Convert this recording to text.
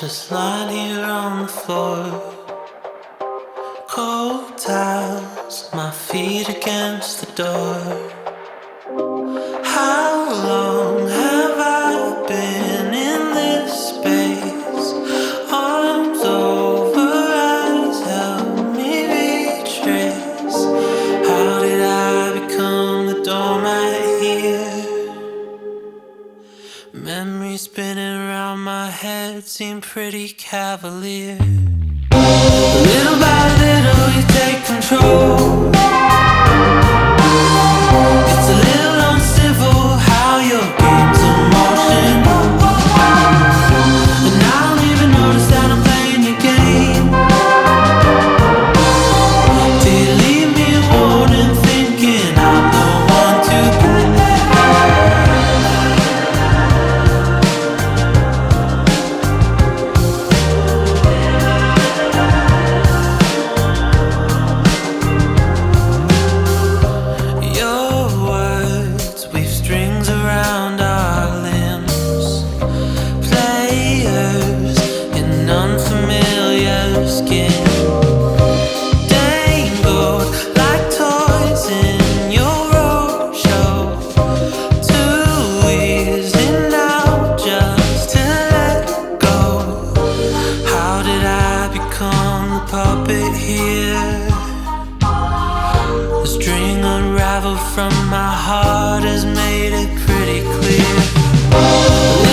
just lying here on the floor. Cold towels, my feet against the door. How long have I been in this space? Arms over eyes, help me retrace. How did I become the doormat here? Memories spinning around my head seem pretty cavalier. Little by little you take control. It's a little uncivil how your game's in motion. And I don't even notice that I'm playing your game. Till you leave me a warning thinking I'm the one to blame. From my heart has made it pretty clear.